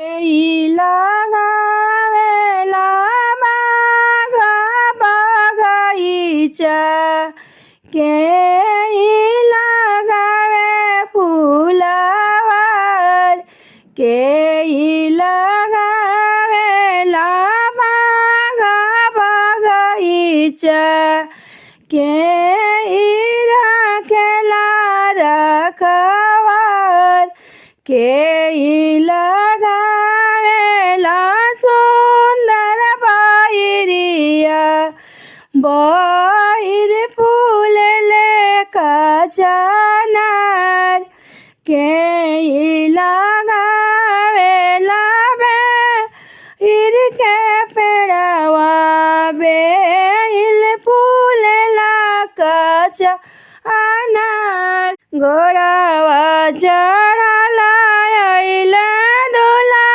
लगावेला बाग बगैचा के लगावे फूलवर के लगावेला बाग बगैचा के रखेला रखवार के लगावेला सुंदर बायरिया बाहिर फूलले कचनार के लगावेला बेर के पेड़वा बेल फूलला कचनार गोड़वा चढ़ला अइले दुल्हा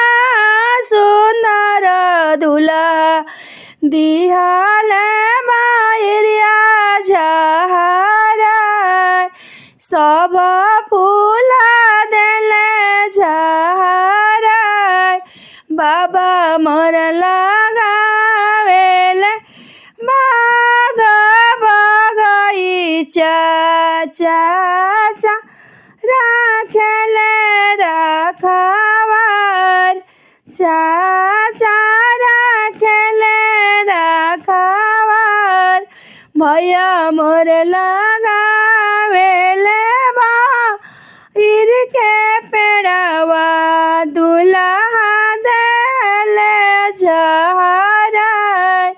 सुंदर दुल्हा दिहले बायरिया झहराय सब फूला देले झहराय बाबा मोर लगावेले बाग बगैचा चाचा राखेले रखवार चाचा राखेले रखवार भैया मोर लगावेले बाहिर के पेड़वा दुल्हा देले झहराय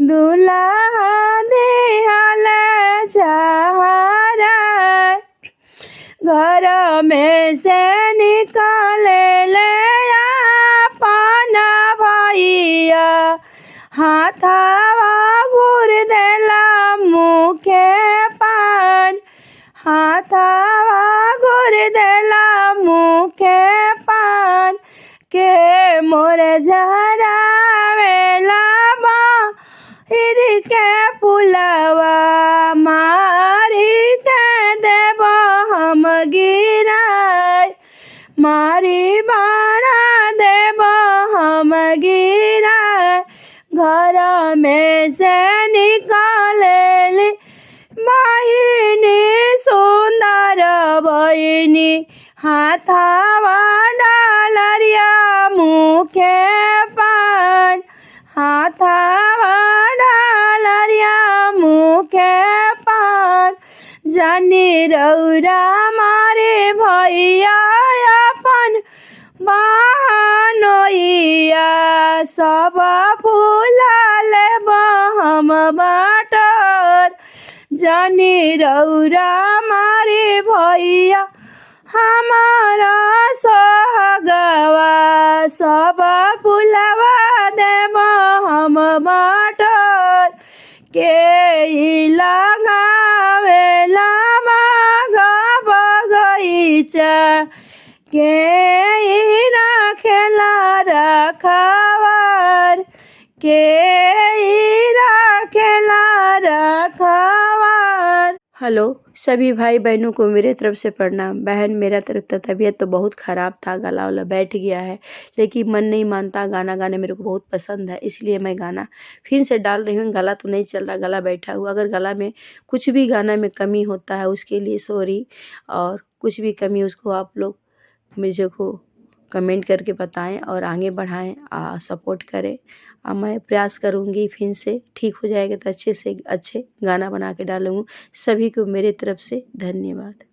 दुल्हा दिहले झहराय घर में से निकाले ले अपन भैया हाथवा घूर देला मुखे पान हाथवा घूर देला मुखे पान के मोर झहरावेला बाहिर के फूलवा मारी के देब हम गिराय मारी बाड़ा देब हम गिराय घर में से निकालेली बहिनी सुंदर बहिनी हाथवा डालरिया मुखे पान हाथवा डालरिया मुखे पान जानी रौरा मारे भैया अपन बहनोइया सब फूला लेब हम बाटर जानी रौरा मारे भैया हमारा सोहगवा सब फूलवा देब हम बाटर के लगावेला बाग बगैचा के रखेला रखवार के रखेला रखवार। हेलो सभी भाई बहनों को मेरे तरफ से प्रणाम। बहन मेरा तरफ तबीयत तो बहुत ख़राब था, गला वाला बैठ गया है, लेकिन मन नहीं मानता। गाना गाने मेरे को बहुत पसंद है, इसलिए मैं गाना फिर से डाल रही हूँ। गला तो नहीं चल रहा, गला बैठा हुआ। अगर गला में कुछ भी गाना में कमी होता है उसके लिए सॉरी, और कुछ भी कमी उसको आप लोग मुझे को कमेंट करके बताएं और आगे बढ़ाएं, सपोर्ट करें। और मैं प्रयास करूंगी फिर से ठीक हो जाएगा तो अच्छे से अच्छे गाना बना के डालूँगी। सभी को मेरे तरफ से धन्यवाद।